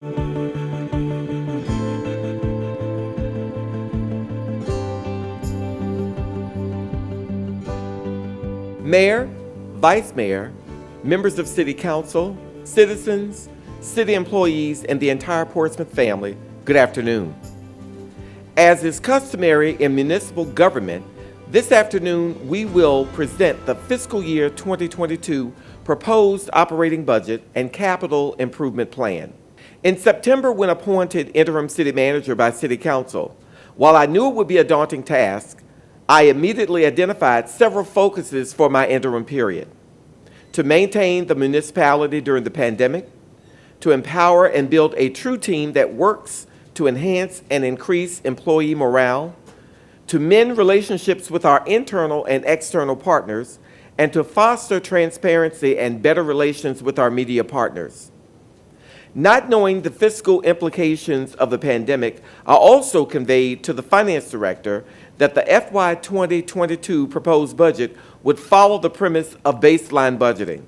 Mayor, Vice Mayor, members of City Council, citizens, city employees, and the entire Portsmouth family, good afternoon. As is customary in municipal government, this afternoon we will present the fiscal year 2022 proposed operating budget and capital improvement plan. In September, when appointed interim city manager by City Council, while I knew it would be a daunting task, I immediately identified several focuses for my interim period: to maintain the municipality during the pandemic, to empower and build a true team that works to enhance and increase employee morale, to mend relationships with our internal and external partners, and to foster transparency and better relations with our media partners. Not knowing the fiscal implications of the pandemic, I also conveyed to the finance director that the FY2022 proposed budget would follow the premise of baseline budgeting.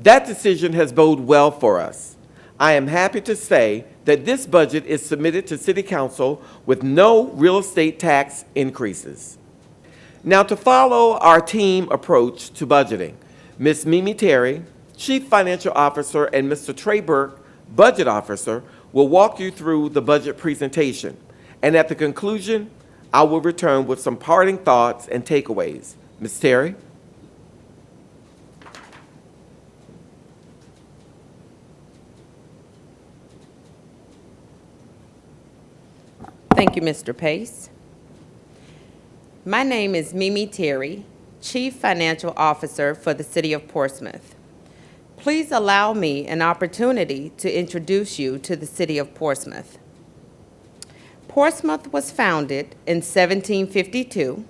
That decision has boded well for us. I am happy to say that this budget is submitted to City Council with no real estate tax increases. Now, to follow our team approach to budgeting, Ms. Mimi Terry, Chief Financial Officer, and Mr. Trey Burke, Budget Officer, will walk you through the budget presentation. And at the conclusion, I will return with some parting thoughts and takeaways. Ms. Terry? Thank you, Mr. Pace. My name is Mimi Terry, Chief Financial Officer for the City of Portsmouth. Please allow me an opportunity to introduce you to the City of Portsmouth. Portsmouth was founded in 1752,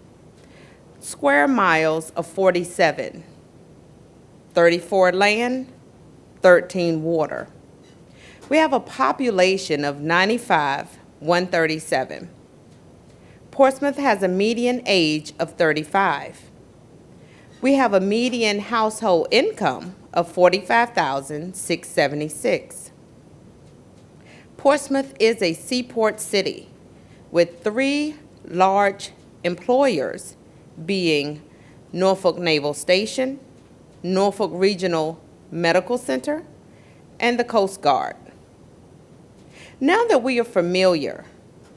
square miles of 47, 34 land, 13 water. We have a population of 95,137. Portsmouth has a median age of 35. We have a median household income of $45,676. Portsmouth is a seaport city with 3 large employers, being Norfolk Naval Station, Norfolk Regional Medical Center, and the Coast Guard. Now that we are familiar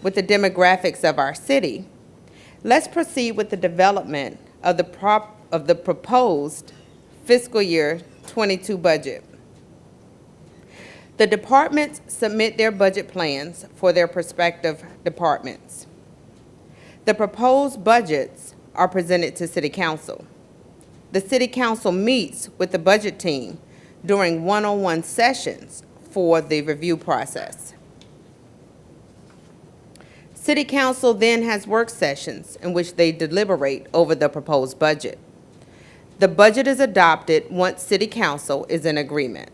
with the demographics of our city, let's proceed with the development of the proposed fiscal year 22 budget. The departments submit their budget plans for their respective departments. The proposed budgets are presented to City Council. The City Council meets with the budget team during one-on-one sessions for the review process. City Council then has work sessions in which they deliberate over the proposed budget. The budget is adopted once City Council is in agreement.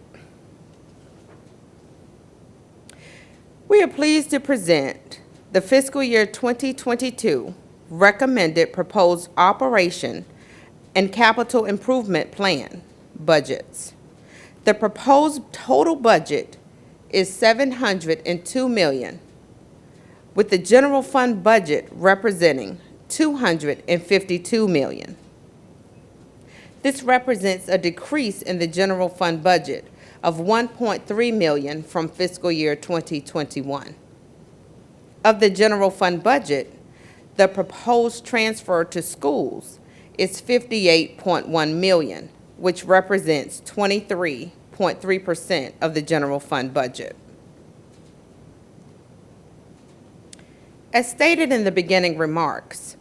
We are pleased to present the fiscal year 2022 recommended proposed operation and capital improvement plan budgets. The proposed total budget is $702 million, with the general fund budget representing $252 million. This represents a decrease in the general fund budget of $1.3 million from fiscal year 2021. Of the general fund budget, the proposed transfer to schools is $58.1 million, which represents 23.3% of the general fund budget. As stated in the beginning remarks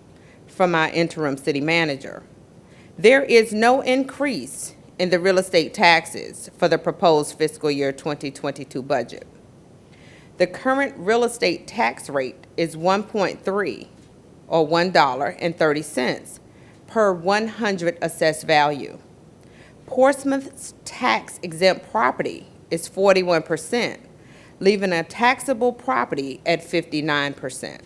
from our interim city manager, there is no increase in the real estate taxes for the proposed fiscal year 2022 budget. The current real estate tax rate is 1.3 or $1.30 per 100 assessed value. Portsmouth's tax-exempt property is 41%, leaving a taxable property at 59%.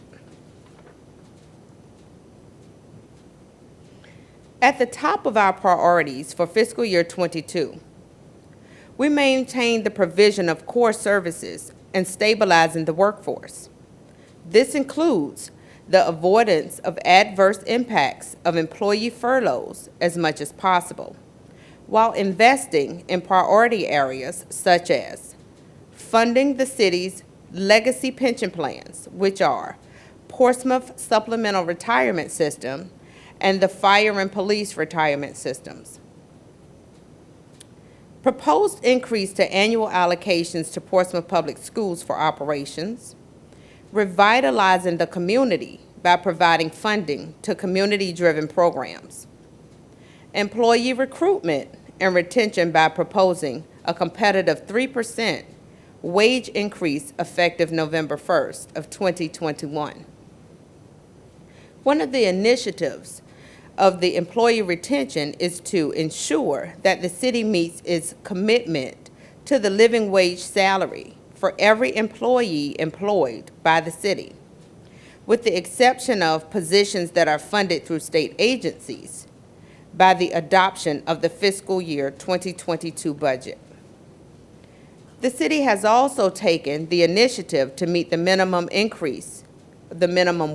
At the top of our priorities for fiscal year 22, we maintain the provision of core services and stabilizing the workforce. This includes the avoidance of adverse impacts of employee furloughs as much as possible, while investing in priority areas such as funding the city's legacy pension plans, which are Portsmouth Supplemental Retirement System and the Fire and Police Retirement Systems. Proposed increase to annual allocations to Portsmouth Public Schools for operations, revitalizing the community by providing funding to community-driven programs, employee recruitment and retention by proposing a competitive 3% wage increase effective November 1st of 2021. One of the initiatives of the employee retention is to ensure that the city meets its commitment to the living wage salary for every employee employed by the city, with the exception of positions that are funded through state agencies, by the adoption of the fiscal year 2022 budget. The city has also taken the initiative to meet the minimum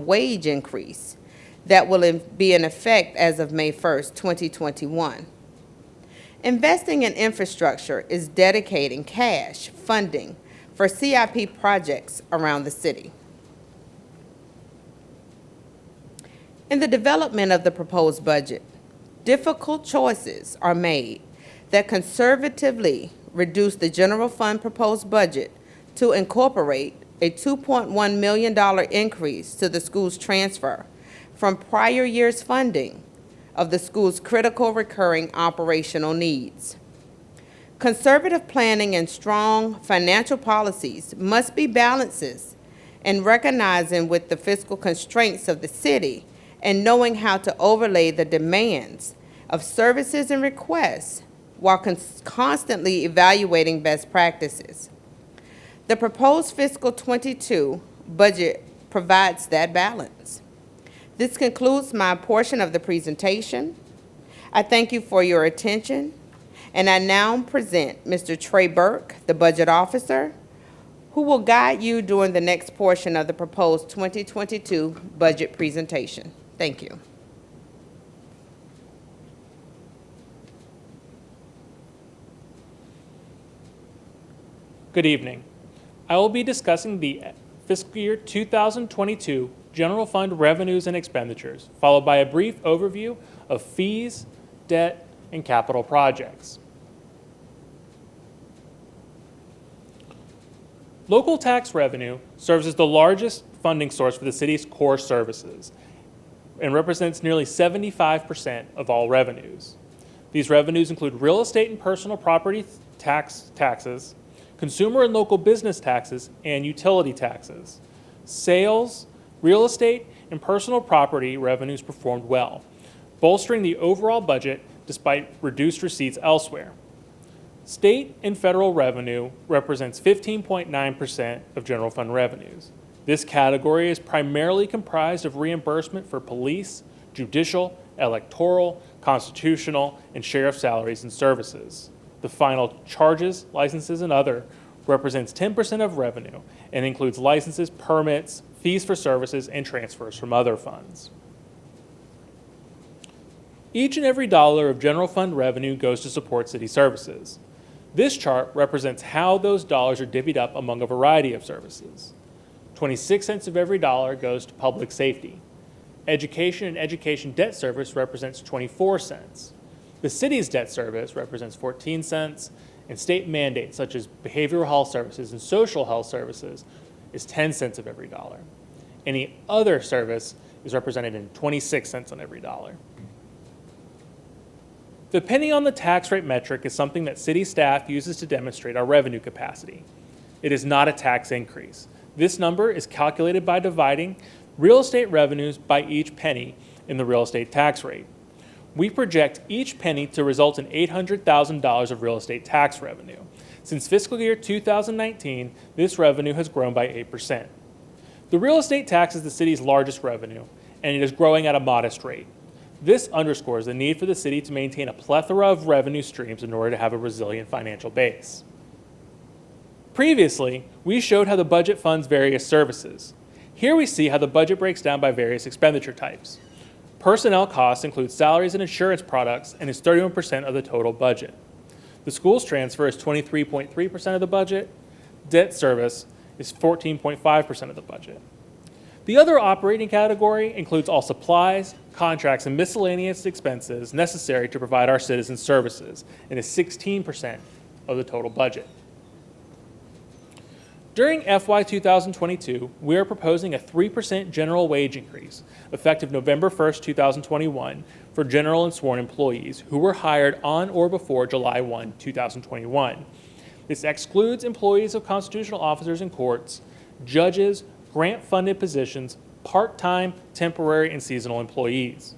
wage increase that will be in effect as of May 1st, 2021. Investing in infrastructure is dedicating cash funding for CIP projects around the city. In the development of the proposed budget, difficult choices are made that conservatively reduce the general fund proposed budget to incorporate a $2.1 million increase to the school's transfer from prior year's funding of the school's critical recurring operational needs. Conservative planning and strong financial policies must be balances in recognizing with the fiscal constraints of the city and knowing how to overlay the demands of services and requests while constantly evaluating best practices. The proposed fiscal 22 budget provides that balance. This concludes my portion of the presentation. I thank you for your attention, and I now present Mr. Trey Burke, the Budget Officer, who will guide you during the next portion of the proposed 2022 budget presentation. Thank you. Good evening. I will be discussing the fiscal year 2022 general fund revenues and expenditures, followed by a brief overview of fees, debt, and capital projects. Local tax revenue serves as the largest funding source for the city's core services and represents nearly 75% of all revenues. These revenues include real estate and personal property taxes, consumer and local business taxes, and utility taxes. Sales, real estate, and personal property revenues performed well, bolstering the overall budget despite reduced receipts elsewhere. State and federal revenue represents 15.9% of general fund revenues. This category is primarily comprised of reimbursement for police, judicial, electoral, constitutional, and sheriff salaries and services. The final charges, licenses, and other represents 10% of revenue and includes licenses, permits, fees for services, and transfers from other funds. Each and every dollar of general fund revenue goes to support city services. This chart represents how those dollars are divvied up among a variety of services. 26 cents of every dollar goes to public safety. Education and education debt service represents 24 cents. The city's debt service represents 14 cents, and state mandates such as behavioral health services and social health services is 10 cents of every dollar. Any other service is represented in 26 cents on every dollar. The penny on the tax rate metric is something that city staff uses to demonstrate our revenue capacity. It is not a tax increase. This number is calculated by dividing real estate revenues by each penny in the real estate tax rate. We project each penny to result in $800,000 of real estate tax revenue. Since fiscal year 2019, this revenue has grown by 8%. The real estate tax is the city's largest revenue, and it is growing at a modest rate. This underscores the need for the city to maintain a plethora of revenue streams in order to have a resilient financial base. Previously, we showed how the budget funds various services. Here we see how the budget breaks down by various expenditure types. Personnel costs include salaries and insurance products and is 31% of the total budget. The school's transfer is 23.3% of the budget. Debt service is 14.5% of the budget. The other operating category includes all supplies, contracts, and miscellaneous expenses necessary to provide our citizens services and is 16% of the total budget. During FY 2022, we are proposing a 3% general wage increase, effective November 1st, 2021, for general and sworn employees who were hired on or before July 1, 2021. This excludes employees of constitutional officers in courts, judges, grant-funded positions, part-time, temporary, and seasonal employees.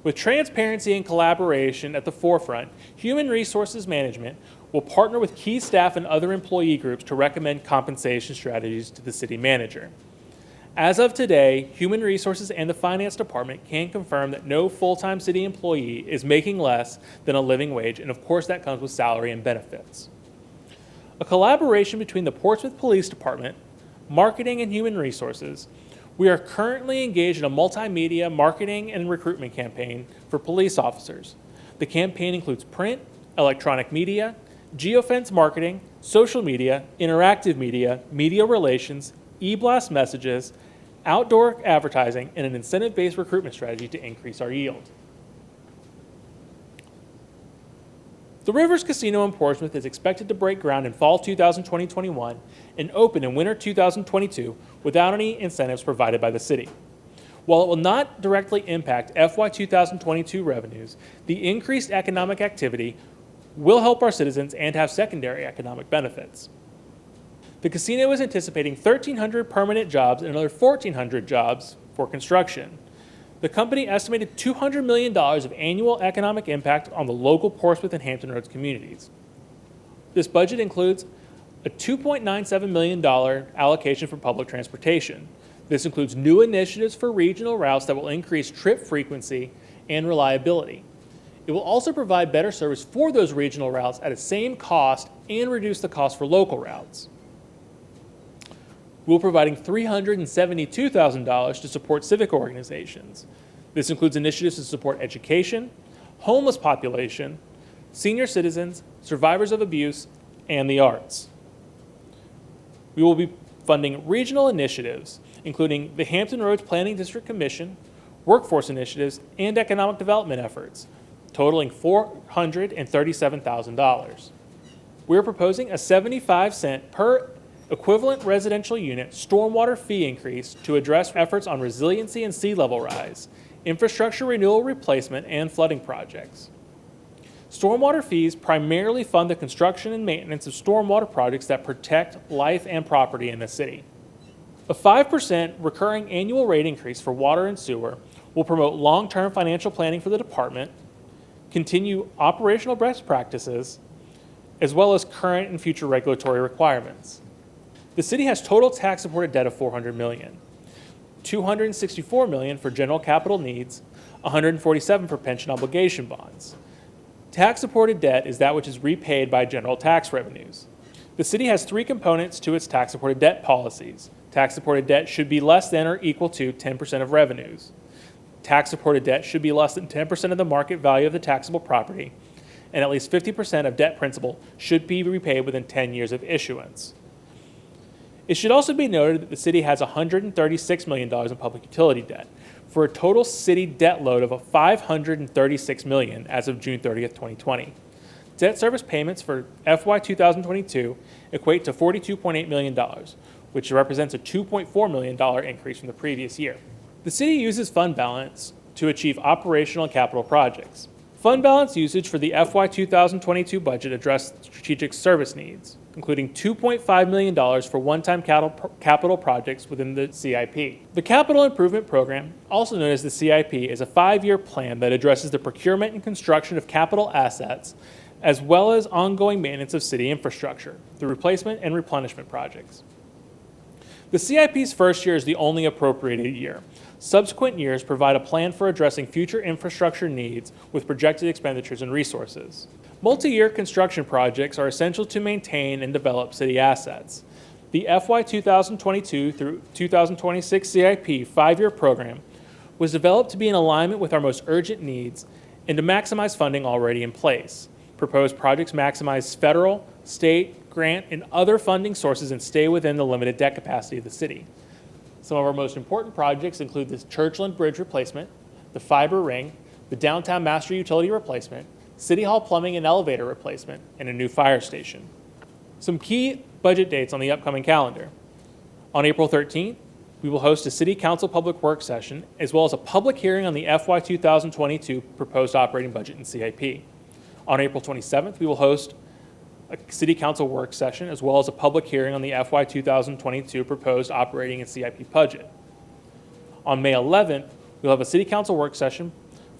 With transparency and collaboration at the forefront, Human Resources Management will partner with key staff and other employee groups to recommend compensation strategies to the city manager. As of today, Human Resources and the Finance Department can confirm that no full-time city employee is making less than a living wage, and of course that comes with salary and benefits. A collaboration between the Portsmouth Police Department, Marketing, and Human Resources, we are currently engaged in a multimedia marketing and recruitment campaign for police officers. The campaign includes print, electronic media, geofence marketing, social media, interactive media, media relations, e-blast messages, outdoor advertising, and an incentive-based recruitment strategy to increase our yield. The Rivers Casino in Portsmouth is expected to break ground in fall 2021 and open in winter 2022 without any incentives provided by the city. While it will not directly impact FY 2022 revenues, the increased economic activity will help our citizens and have secondary economic benefits. The casino is anticipating 1,300 permanent jobs and another 1,400 jobs for construction. The company estimated $200 million of annual economic impact on the local Portsmouth and Hampton Roads communities. This budget includes a $2.97 million allocation for public transportation. This includes new initiatives for regional routes that will increase trip frequency and reliability. It will also provide better service for those regional routes at the same cost and reduce the cost for local routes. We're providing $372,000 to support civic organizations. This includes initiatives to support education, homeless population, senior citizens, survivors of abuse, and the arts. We will be funding regional initiatives, including the Hampton Roads Planning District Commission, workforce initiatives, and economic development efforts, totaling $437,000. We're proposing a 75-cent per equivalent residential unit stormwater fee increase to address efforts on resiliency and sea level rise, infrastructure renewal replacement, and flooding projects. Stormwater fees primarily fund the construction and maintenance of stormwater projects that protect life and property in the city. A 5% recurring annual rate increase for water and sewer will promote long-term financial planning for the department, continue operational best practices, as well as current and future regulatory requirements. The city has total tax-supported debt of $400 million, $264 million for general capital needs, $147 for pension obligation bonds. Tax-supported debt is that which is repaid by general tax revenues. The city has three components to its tax-supported debt policies. Tax-supported debt should be less than or equal to 10% of revenues. Tax-supported debt should be less than 10% of the market value of the taxable property, and at least 50% of debt principal should be repaid within 10 years of issuance. It should also be noted that the city has $136 million in public utility debt, for a total city debt load of $536 million as of June 30th, 2020. Debt service payments for FY 2022 equate to $42.8 million, which represents a $2.4 million increase from the previous year. The city uses fund balance to achieve operational and capital projects. Fund balance usage for the FY 2022 budget addressed strategic service needs, including $2.5 million for one-time capital projects within the CIP. The Capital Improvement Program, also known as the CIP, is a 5-year plan that addresses the procurement and construction of capital assets, as well as ongoing maintenance of city infrastructure through replacement and replenishment projects. The CIP's first year is the only appropriated year. Subsequent years provide a plan for addressing future infrastructure needs with projected expenditures and resources. Multi-year construction projects are essential to maintain and develop city assets. The FY 2022 through 2026 CIP 5-year program was developed to be in alignment with our most urgent needs and to maximize funding already in place. Proposed projects maximize federal, state, grant, and other funding sources and stay within the limited debt capacity of the city. Some of our most important projects include the Churchland Bridge replacement, the fiber ring, the downtown master utility replacement, City Hall plumbing and elevator replacement, and a new fire station. Some key budget dates on the upcoming calendar. On April 13th, we will host a City Council Public Works session, as well as a public hearing on the FY 2022 proposed operating budget and CIP. On April 27th, we will host a City Council work session, as well as a public hearing on the FY 2022 proposed operating and CIP budget. On May 11th, we'll have a City Council work session,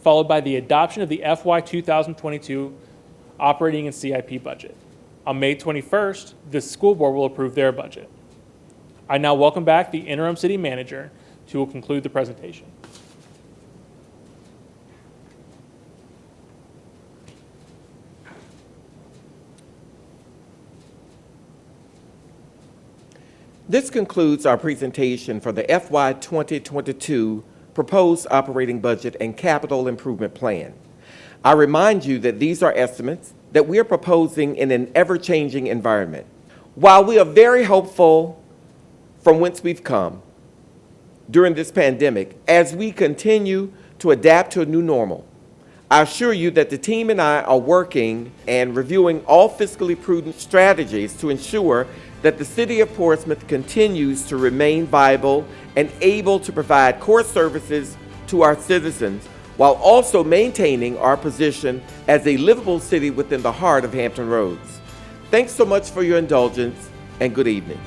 followed by the adoption of the FY 2022 operating and CIP budget. On May 21st, the school board will approve their budget. I now welcome back the interim city manager to conclude the presentation. This concludes our presentation for the FY 2022 Proposed Operating Budget and Capital Improvement Plan. I remind you that these are estimates that we are proposing in an ever-changing environment. While we are very hopeful from whence we've come during this pandemic, as we continue to adapt to a new normal, I assure you that the team and I are working and reviewing all fiscally prudent strategies to ensure that the City of Portsmouth continues to remain viable and able to provide core services to our citizens while also maintaining our position as a livable city within the heart of Hampton Roads. Thanks so much for your indulgence and good evening.